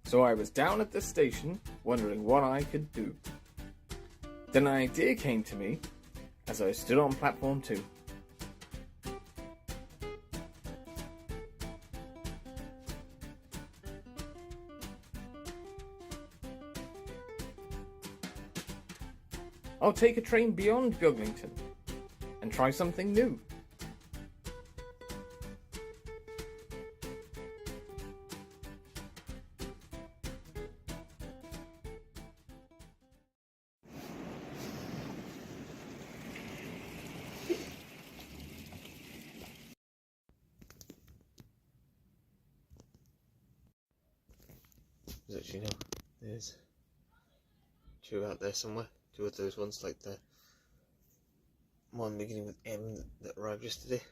So I was down at the station, wondering what I could do. Then an idea came to me as I stood on platform 2. I'll take a train beyond Beaglington and try something new. Actually, no, there's two out there somewhere. Two of those ones, like the one beginning with M that arrived yesterday.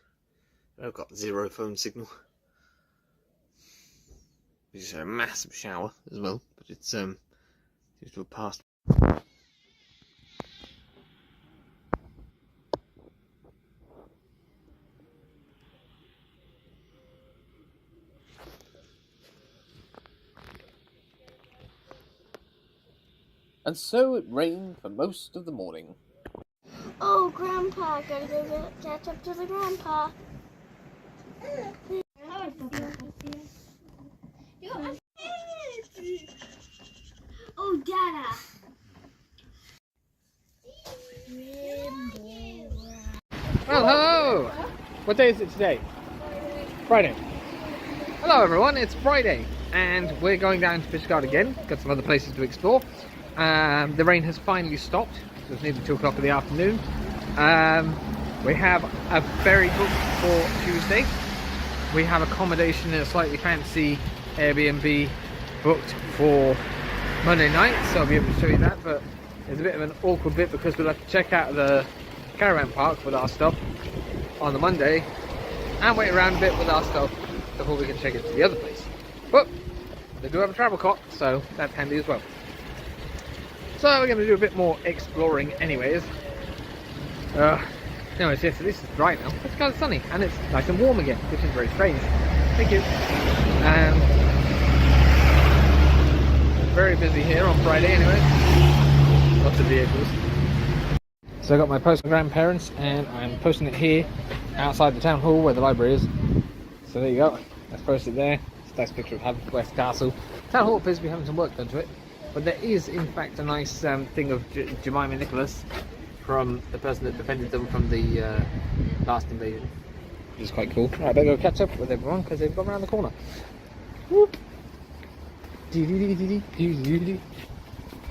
I've got 0 phone signal. We just had a massive shower as well, but it's seems to have passed. And so it rained for most of the morning. Oh, Grandpa, gotta go catch up to the Grandpa. Oh, Dada. Well, hello! What day is it today? Friday. Hello everyone, it's Friday and we're going down to Fishgaurd again. Got some other places to explore. The rain has finally stopped, so it's nearly 2 o'clock in the afternoon. We have a ferry booked for Tuesday. We have accommodation in a slightly fancy Airbnb booked for Monday night, so I'll be able to show you that, but there's a bit of an awkward bit because we'll have to check out the caravan park with our stuff on the Monday and wait around a bit with our stuff before we can check into the other place. But they do have a travel cot, so that's handy as well. So we're going to do a bit more exploring anyways. Anyways, yes, so this is dry now. It's kind of sunny and it's nice and warm again, which is very strange. Thank you. Very busy here on Friday anyways. Lots of vehicles. So I got my post from grandparents and I'm posting it here outside the town hall where the library is. So there you go. Let's post it there. It's a nice picture of Haverford Castle. Town hall appears to be having some work done to it. But there is, in fact, a nice thing of Jemima Nicholas from the person that defended them from the last invasion, which is quite cool. Right, I better go catch up with everyone because they've gone around the corner. Whoop. And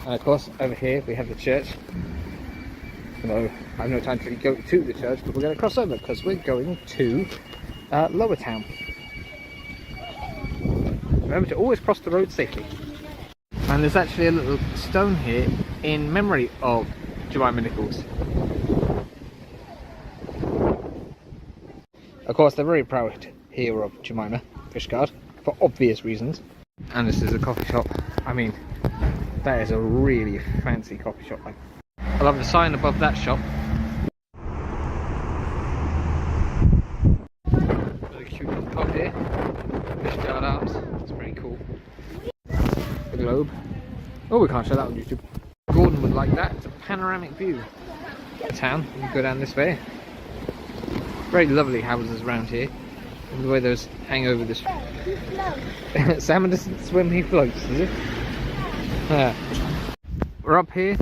of course, over here we have the church. So I have no time to go to the church, but we're going to cross over because we're going to Lower Town. Remember to always cross the road safely. And there's actually a little stone here in memory of Jemima Nichols. Of course, they're very proud here of Jemima Fishgaurd for obvious reasons. And this is a coffee shop. I mean, that is a really fancy coffee shop. I love the sign above that shop. Really cute little pub here. Fishgaurd Arms. It's pretty cool. The globe. Oh, we can't show that on YouTube. Gordon would like that. It's a panoramic view of town. You can go down this way. Very lovely houses around here. And the way those hang over this. Salmon doesn't swim, he floats, does he? We're up here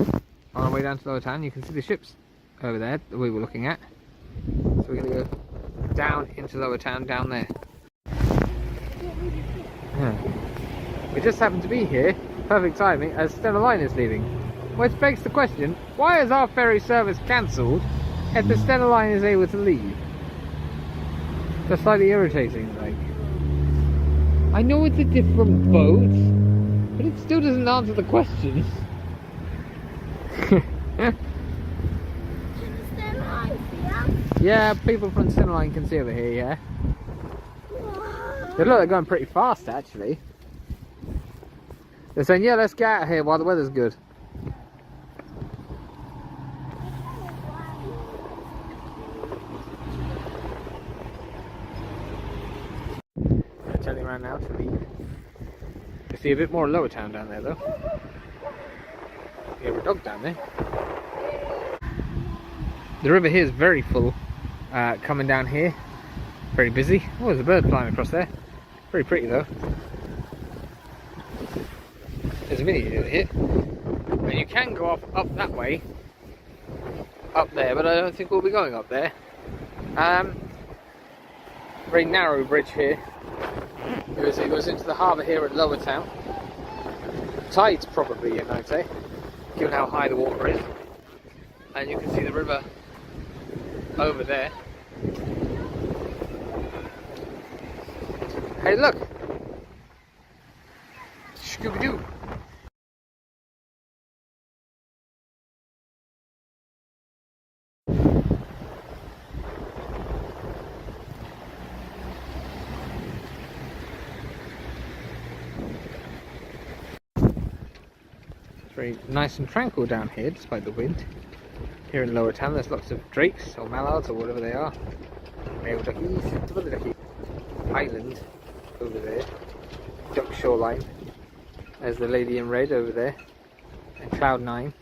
on our way down to Lower Town. You can see the ships over there that we were looking at. So we're going to go down into Lower Town down there. We just happen to be here, perfect timing, as Stena Line is leaving. Which begs the question, why is our ferry service cancelled if the Stena Line is able to leave? That's slightly irritating, like. I know it's a different boat, but it still doesn't answer the question. Yeah, people from Stena Line can see over here, yeah. They look like they're going pretty fast, actually. They're saying, yeah, let's get out of here while the weather's good. They're turning around now to leave. This see a bit more Lower Town down there though. You have a dog down there. The river here is very full, coming down here. Very busy. Oh, there's a bird flying across there. Very pretty though. There's a mini here. And you can go up that way. Up there, but I don't think we'll be going up there. Very narrow bridge here. It goes into the harbour here at Lower Town. Tide's probably in, I'd say, given how high the water is. And you can see the river over there. Hey, look! Scooby-Doo! Very nice and tranquil down here despite the wind. Here in Lower Town there's lots of drakes or mallards or whatever they are. Male duckies, what are the duckies? Island over there. Duck shoreline. There's the lady in red over there. And Cloud 9.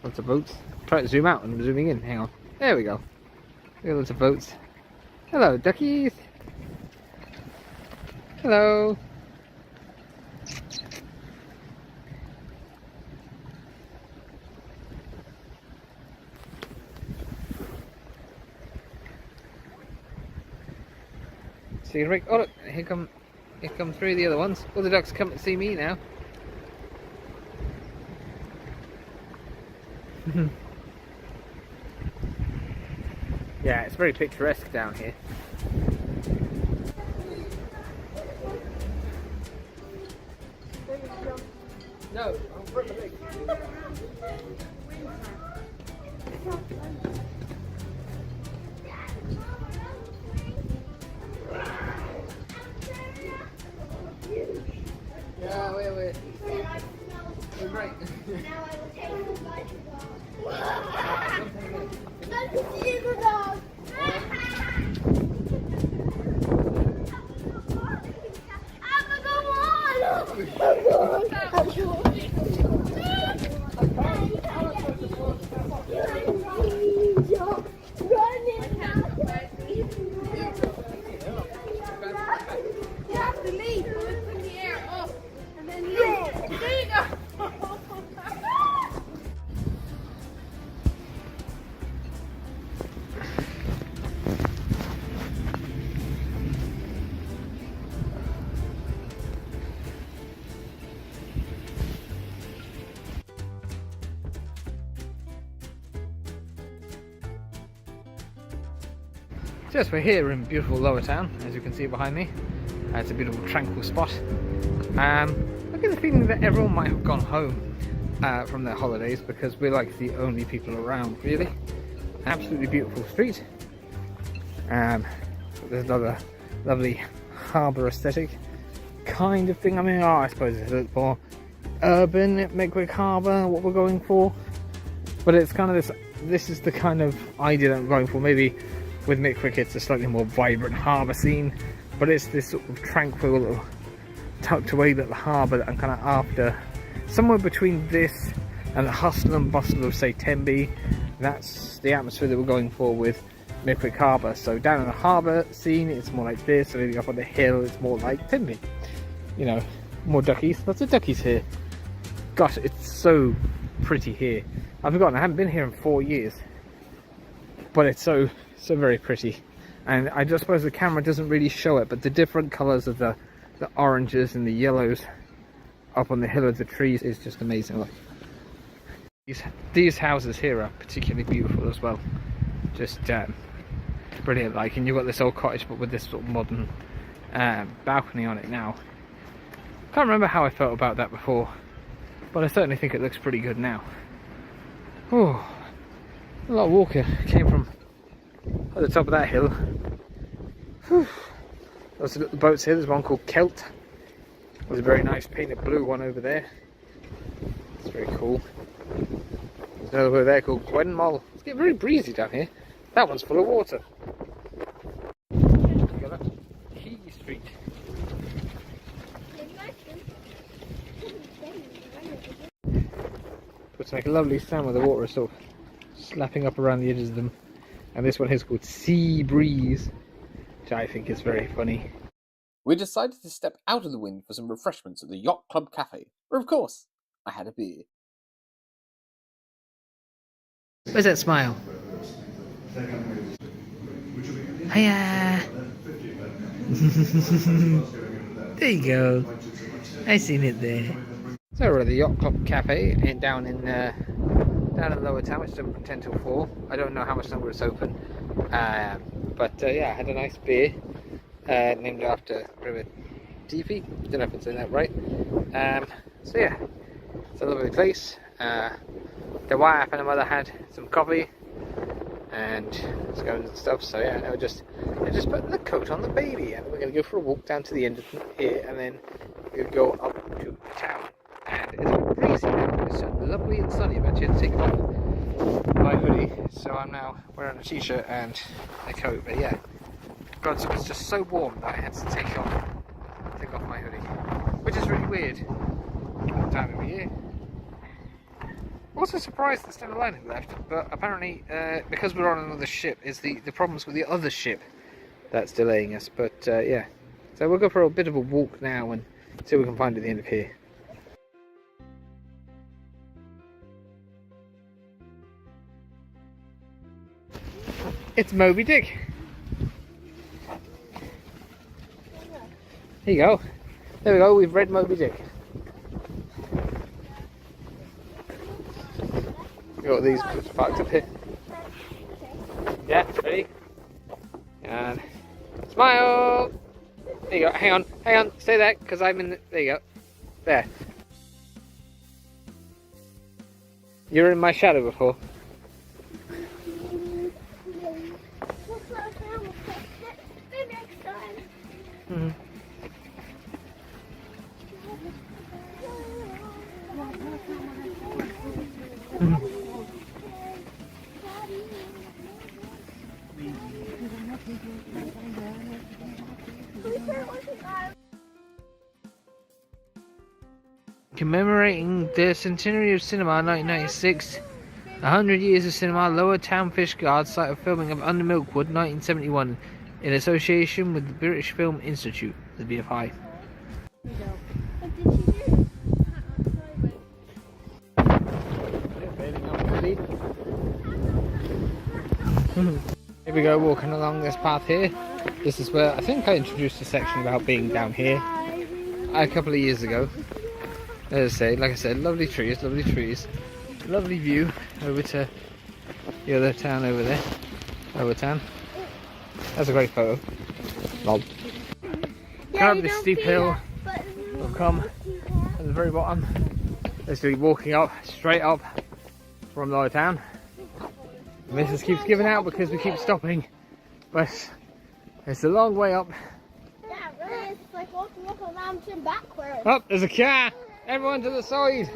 Lots of boats. Try to zoom out and zooming in. Hang on. There we go. Look at lots of boats. Hello duckies. Hello. So you can make, oh look, here come 3 of the other ones. All the ducks come to see me now. Yeah, it's very picturesque down here. No, I'll break my leg. Yeah, wait. We're right. Yes, we're here in beautiful Lower Town, as you can see behind me. It's a beautiful tranquil spot. I get the feeling that everyone might have gone home from their holidays because we're like the only people around, really. Absolutely beautiful street. There's another lovely harbour aesthetic kind of thing. I mean, I suppose it's a little more urban at Ben-my-chree Harbour, what we're going for. But it's kind of this is the kind of idea that I'm going for. Maybe with Ben-my-chree it's a slightly more vibrant harbour scene, but it's this sort of tranquil little tucked away little harbour that I'm kind of after. Somewhere between this and the hustle and bustle of, say, Tenby. That's the atmosphere that we're going for with Ben-my-chree Harbour. So down in the harbour scene it's more like this, and maybe up on the hill it's more like Tenby. You know, more duckies, lots of duckies here. Gosh, it's so pretty here. I've forgotten, I haven't been here in 4 years, but it's so very pretty. And I just suppose the camera doesn't really show it, but the different colours of the oranges and the yellows up on the hill of the trees is just amazing. Look, these houses here are particularly beautiful as well. Just brilliant. Like, and you've got this old cottage but with this sort of modern balcony on it now. Can't remember how I felt about that before, but I certainly think it looks pretty good now. Oh, a lot of water came from at the top of that hill. Whew. Lots of little boats here. There's one called Celt. There's a very nice painted blue one over there. It's very cool. There's another one over there called Gwenmol. It's getting very breezy down here. That one's full of water. Key Street. supposed to make a lovely sound with the water sort of slapping up around the edges of them. And this one is called Sea Breeze, which I think is very funny. We decided to step out of the wind for some refreshments at the Yacht Club Cafe, where of course I had a beer. Where's that smile? Hiya! There you go. I seen it there. So we're at the Yacht Club Cafe and down in Lower Town, which is open from 10 till 4. I don't know how much longer it's open, but yeah, I had a nice beer named after River Deefy. Don't know if I'm saying that right. So yeah, it's a lovely place. The wife and the mother had some coffee and scones and stuff. So yeah, they just put the coat on the baby, and we're gonna go for a walk down to the end of here, and then we're gonna go up to town. And it's a bit breezy now. It's lovely and sunny. I've actually had to take off my hoodie, so I'm now wearing a t-shirt and a coat. But yeah, God, it's just so warm that I had to take off my hoodie, which is really weird at the time of the year. Also surprised that still alone had left, but apparently because we're on another ship is the problems with the other ship that's delaying us. But yeah, so we'll go for a bit of a walk now and see what we can find at the end of here. It's Moby Dick. Here you go. There we go, we've read Moby Dick. We've got these parked up here. Yeah, ready? And smile! There you go, hang on, stay there, because I'm in the, there you go. There. You were in my shadow before. Maybe next time. Mm-hmm. Commemorating the centenary of cinema 1996, 100 years of cinema, Lower Town Fishgaurd, site of filming of Under Milkwood 1971, in association with the British Film Institute, the BFI. Here we go, walking along this path here. This is where I think I introduced a section about being down here a couple of years ago. As I say, like I said, lovely trees, lovely view over to the other town over there, Lower Town. That's a great photo. Lol. Come up this steep hill, we'll come at the very bottom. Let's be walking up, straight up from Lower Town. The missus keeps giving out because we keep stopping, but it's a long way up. Yeah, really, it's like walking up a mountain backwards. Oh, there's a car! Everyone to the side!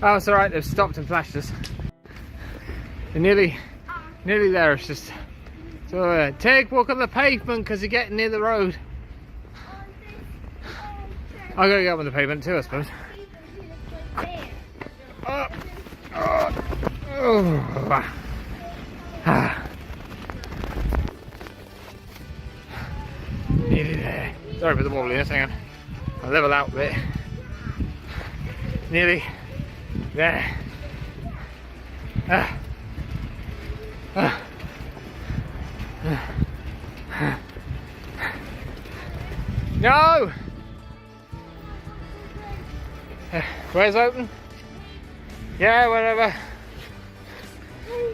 Oh, it's alright, they've stopped and flashed us. They're nearly there, it's just... So, take walk on the pavement because you're getting near the road. I'm going to get on the pavement too, I suppose. Nearly there. Sorry for the wobbliness, hang on. I'll level out a bit. Nearly there. No! Where's open? Yeah, whatever.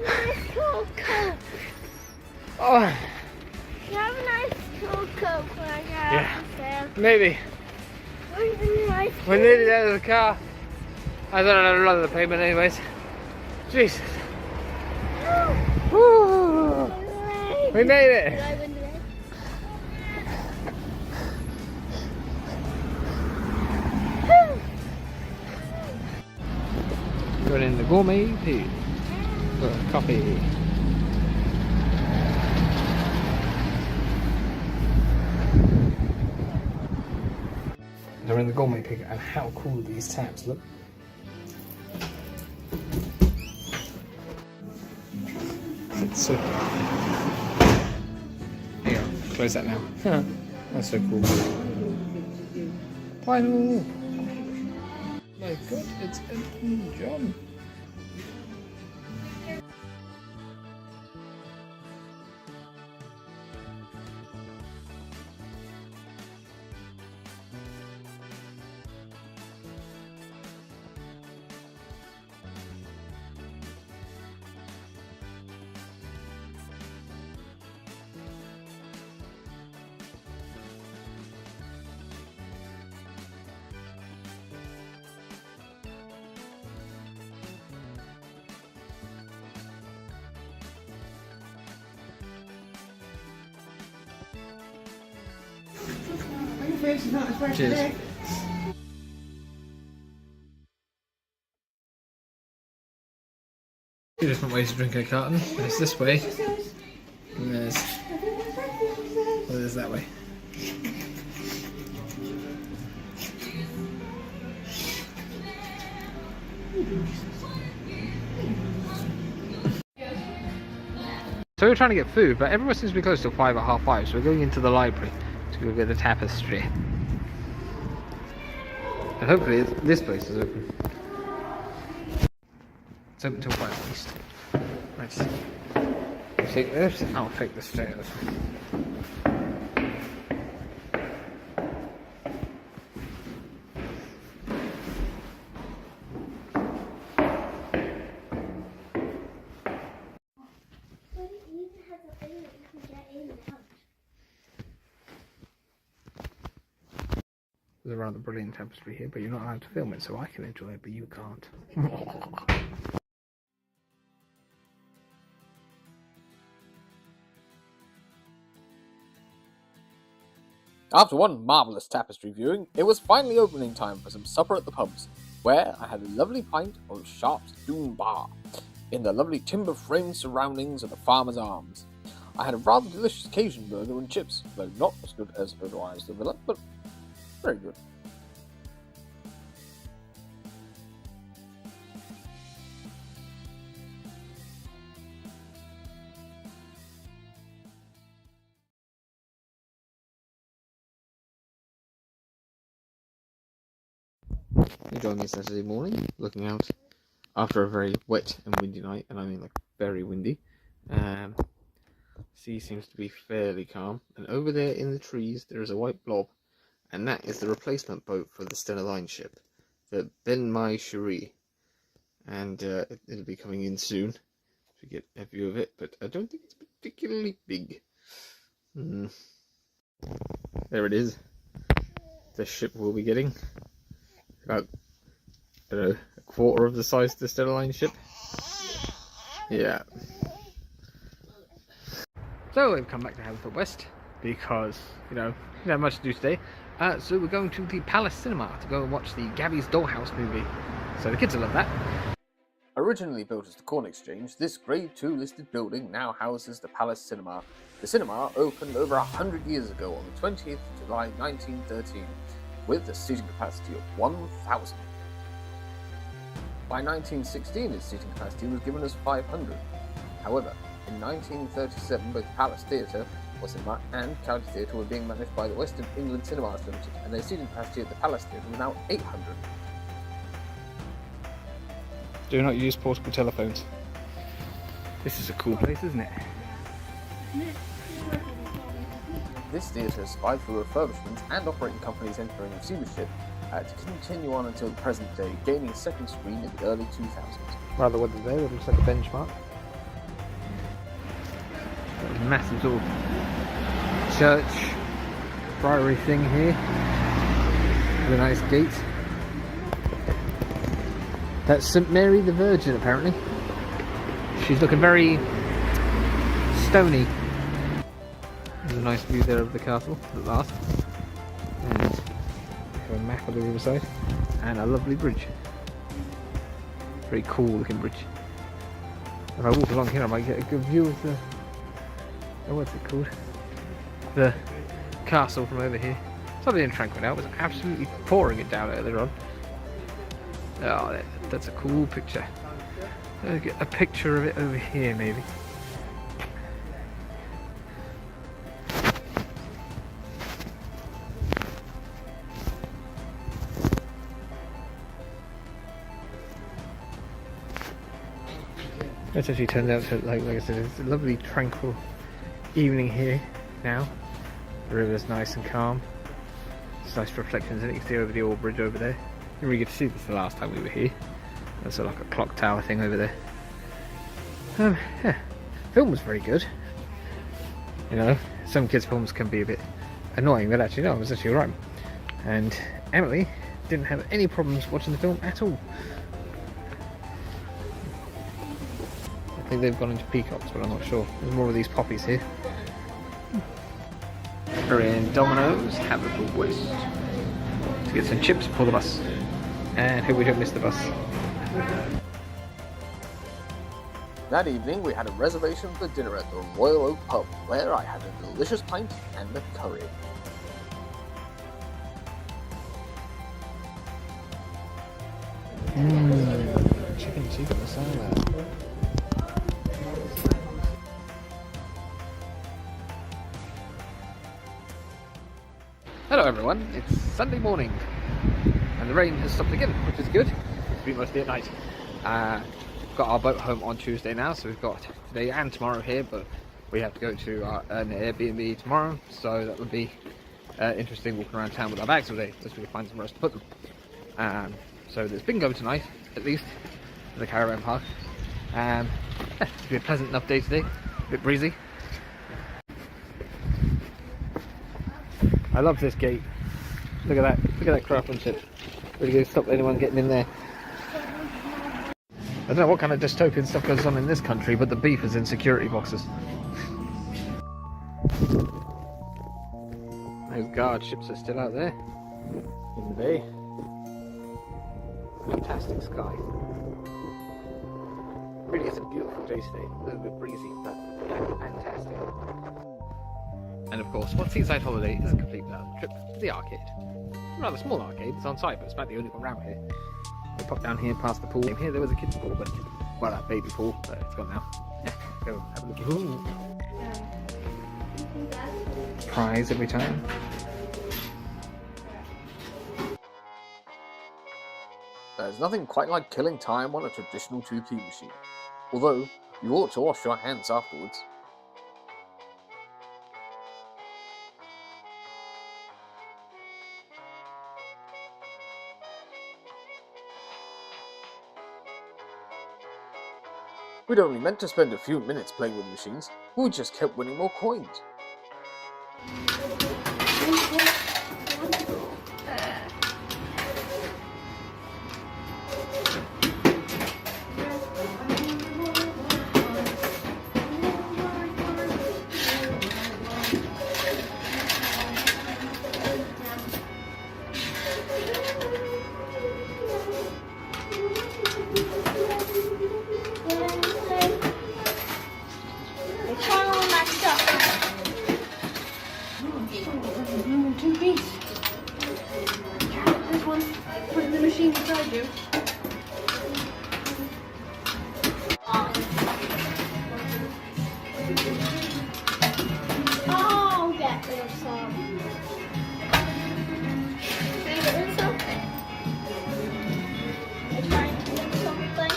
Nice cool coat. Oh, You have a nice cool coat when I get out of there. maybe. Nice We're nearly there to the car. I don't know, run the pavement anyways. Jesus. Woo. We made it. Going in the gourmet pig for coffee. They're in the gourmet picker, and how cool these taps look. It's so cool. Here, close that now. That's so cool. Final! My god, it's Elton John. Cheers. Two different ways to drink a carton. There's this way, and there's that way. So we're trying to get food, but everyone seems to be close till 5 or half 5, so we're going into the library to go get the tapestry. And hopefully this place is open. It's open till 5 at least. Nice. Take this, I'll take the stairs. There's a rather brilliant tapestry here, but you're not allowed to film it, so I can enjoy it, but you can't. After one marvellous tapestry viewing, it was finally opening time for some supper at the pubs, where I had a lovely pint of Sharp's Doon Bar, in the lovely timber-framed surroundings of the Farmer's Arms. I had a rather delicious Cajun burger and chips, though not as good as otherwise the Villa, but very good. You joined me Saturday morning, looking out after a very wet and windy night, and I mean like very windy. Sea seems to be fairly calm, and over there in the trees there is a white blob, and that is the replacement boat for the Stena Line ship, the Ben-my-chree, and it'll be coming in soon to get a view of it, but I don't think it's particularly big. There it is. The ship we'll be getting. About, I don't know, a quarter of the size of the Stena Line ship. Yeah. So we've come back to Haverford West because, you know, we don't have much to do today. So we're going to the Palace Cinema to go and watch the Gabby's Dollhouse movie. So the kids will love that. Originally built as the Corn Exchange, this Grade 2 listed building now houses the Palace Cinema. The cinema opened over 100 years ago on the 20th of July 1913, with a seating capacity of 1,000. By 1916, its seating capacity was given as 500. However, in 1937, both Palace Theatre and County Theatre were being managed by the Western England Cinemas Limited, and their seating capacity at the Palace Theatre was now 800. Do not use portable telephones. This is a cool place, isn't it? This theatre has survived through refurbishments and operating companies entering receivership to continue on until the present day, gaining a second screen in the early 2000s. Rather weather there, it looks like a benchmark. Got a massive sort of church priory thing here with a nice gate. That's St Mary the Virgin, apparently. She's looking very stony. There's a nice view there of the castle at last, and a map of the riverside, and a lovely bridge. Very cool looking bridge. If I walk along here I might get a good view of the, what's it called? The castle from over here. Something in tranquil now. It was absolutely pouring it down earlier on. Oh, that's a cool picture. I'll get a picture of it over here, maybe. It's actually turned out to, like I said, it's a lovely tranquil evening here now. The river's nice and calm. There's nice reflections in it. You can see over the old bridge over there. You didn't really get to see this the last time we were here. That's sort of like a clock tower thing over there. Yeah, film was very good. You know, some kids' films can be a bit annoying, but actually no, it was actually alright. And Emily didn't have any problems watching the film at all. I think they've gone into peacocks, but I'm not sure. There's more of these poppies here. We're in Domino's, Haverford to get some chips for the bus. And hope we don't miss the bus. That evening we had a reservation for dinner at the Royal Oak Pub, where I had a delicious pint and a curry. Chicken tikka masala. Hello everyone, it's Sunday morning and the rain has stopped again, which is good. It's been mostly at night. Got our boat home on Tuesday now, so we've got today and tomorrow here, but we have to go to an Airbnb tomorrow, so that would be interesting walking around town with our bags all day, unless we can find somewhere else to put them. So there's bingo tonight, at least, in the caravan park. It's been a pleasant enough day today, a bit breezy. I love this gate. Look at that craftsmanship. Really going to stop anyone getting in there. I don't know what kind of dystopian stuff goes on in this country, but the beef is in security boxes. Those guard ships are still out there in the bay. Fantastic sky. Really is a beautiful day today. A little bit breezy, but fantastic. And of course, what seaside holiday isn't complete without a trip to the arcade. A rather small arcade, it's on site, but it's about the only one around here. We popped down here past the pool. Here there was a kiddie pool, but well, a baby pool, but it's gone now. Yeah, go have a look. Ooh. Prize every time. There's nothing quite like killing time on a traditional 2P machine, although you ought to wash your hands afterwards. We'd only meant to spend a few minutes playing with machines, but we just kept winning more coins. I'll get there some. There's something. I'm trying to do something.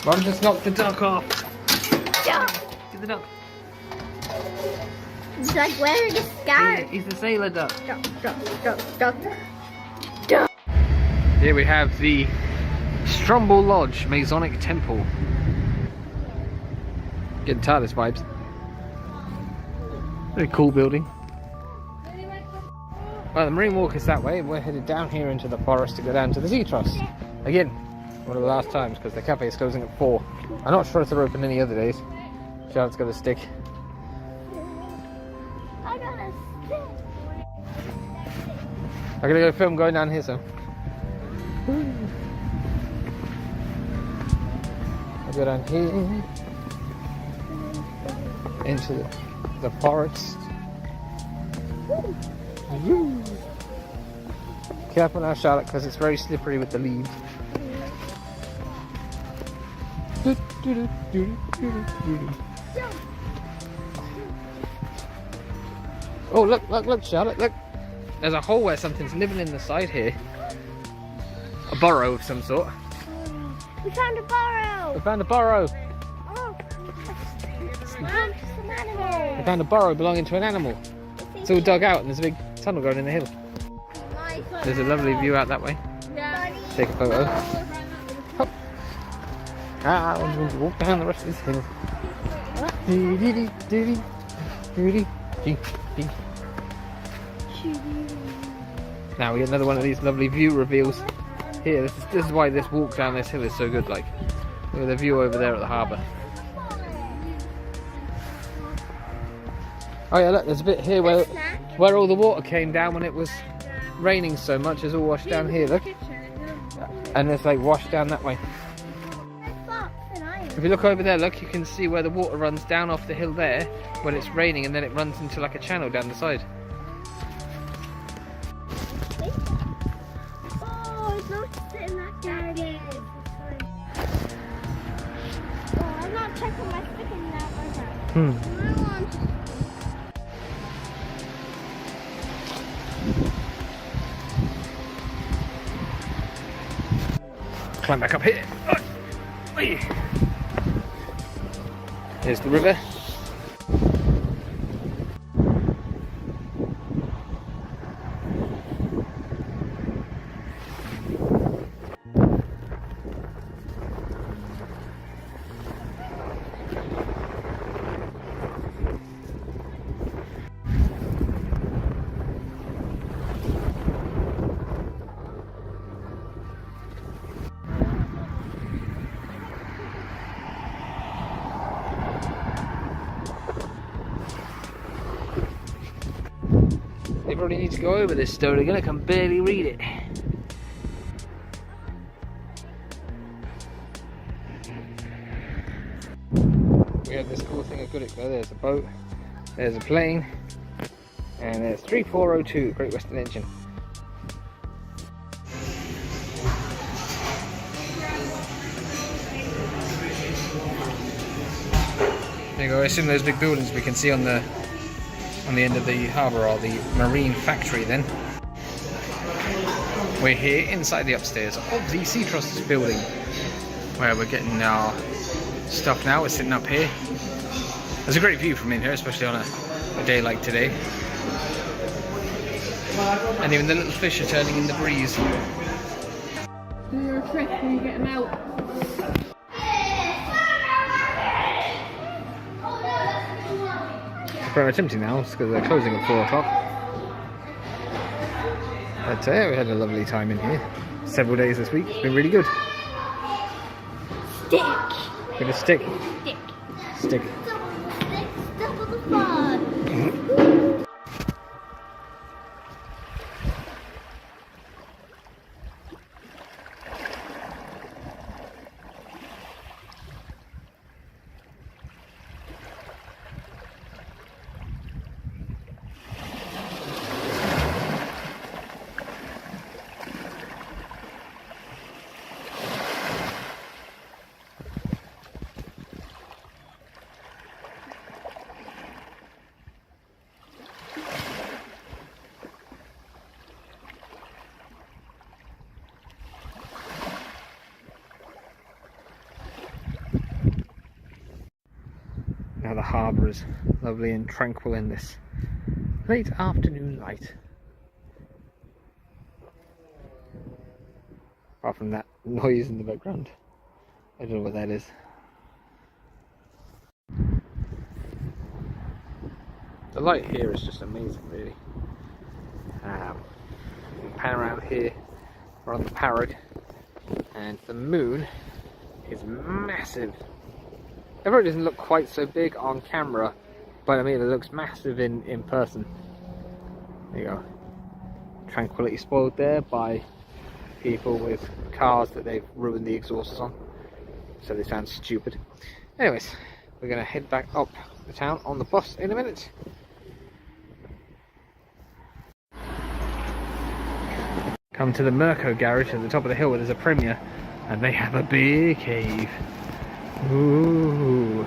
Ron just knocked the duck off. Yeah. To the duck. It's like wearing a scarf. He's the sailor duck. Duck, duck, duck, duck. Here we have the Stromble Lodge Masonic Temple. Getting TARDIS vibes. Very cool building. Well, the marine walk is that way, and we're headed down here into the forest to go down to the Sea Truss. Again, one of the last times, because the cafe is closing at 4. I'm not sure if they're open any other days. Charlotte's got a stick. I got a stick. I'm gonna go film going down here, so. go down here into the forest. Woo. Careful now, Charlotte, because it's very slippery with the leaves. Oh, look, Charlotte, look. There's a hole where something's living in the side here. A burrow of some sort. We found a burrow! We found a burrow. Oh, some animal. We found a burrow belonging to an animal. It's all dug out and there's a big tunnel going in the hill. There's a lovely view out that way. Take a photo. Hop. Ah, I'm going to walk down the rest of this hill. Now we get another one of these lovely view reveals. Here, this is why this walk down this hill is so good. Like, look at the view over there at the harbour. Oh yeah, look, there's a bit here where all the water came down when it was raining so much. It's all washed down here, look. And it's like washed down that way. If you look over there, look, you can see where the water runs down off the hill there when it's raining, and then it runs into like a channel down the side. Oh, it's not sitting that garden. Oh, I'm not checking my sticking now. Climb back up here. Here's the river. They probably need to go over this story again. I can barely read it. We have this cool thing at Goodwick there. There's a boat, there's a plane, and there's 3402 Great Western Engine. There you go. I assume those big buildings we can see on the end of the harbour are the marine factory then. We're here inside the upstairs of the Sea Trust's building where we're getting our stuff now. We're sitting up here. There's a great view from in here, especially on a day like today. And even the little fish are turning in the breeze. Do your trick when you get them out. It's very much empty now because they're closing at 4 o'clock. But yeah, we had a lovely time in here. Several days this week. It's been really good. Stick. Bit of stick. Stick. Stick. Double the fun. Now the harbour is lovely and tranquil in this late afternoon light. Apart from that noise in the background. I don't know what that is. The light here is just amazing, really. Pan around here, we're on the Parrot, and the moon is massive. It probably doesn't look quite so big on camera, but I mean it looks massive in person. There you go. Tranquility spoiled there by people with cars that they've ruined the exhausts on. so they sound stupid. Anyways, we're going to head back up the town on the bus in a minute. Come to the Merco garage at the top of the hill where there's a Premier, and they have a big cave. Ooh.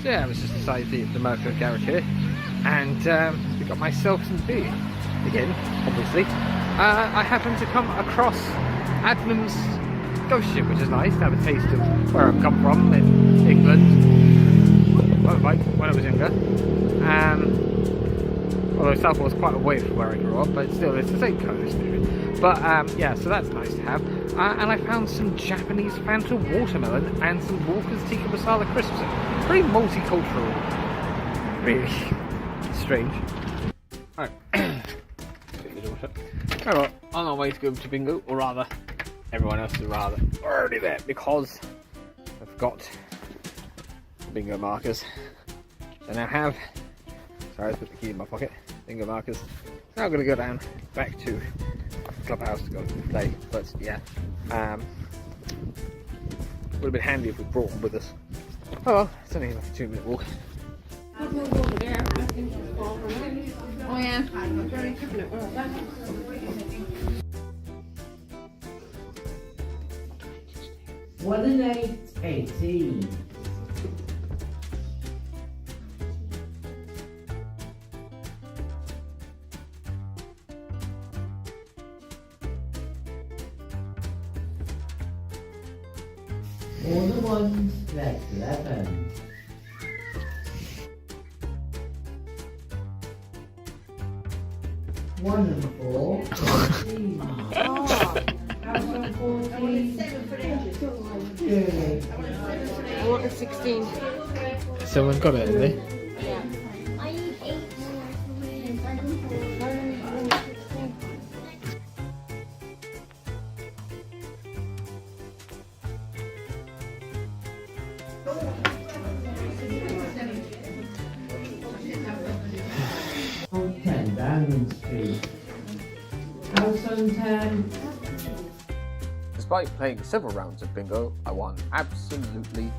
So yeah, I was just inside the Merco garage here, and we got myself some beer again, obviously. I happened to come across Adnam's ghost ship, which is nice to have a taste of where I've come from in England. When I was younger. Although Southall was quite away from where I grew up, but still it's the same coast. But yeah, so that's nice to have. And I found some Japanese Fanta watermelon and some Walker's Tikka Masala crisps. Pretty multicultural. Really strange. Alright. Alright, on our way to go to bingo, or rather, everyone else is rather already there because I've got the bingo markers. And I have, sorry, I put the key in my pocket, bingo markers. Now I'm going to go down back to the clubhouse to go play, but yeah, would have been handy if we brought them with us. Oh well, it's only like a 2-minute walk. Oh yeah, very different. What an 18. All the ones less 11. One and 4. 14. House on 14. I want a 16. Someone got it, have they? Yeah. I need 8 On 10 Downing Street. House on 10. Despite playing several rounds of bingo, I won absolutely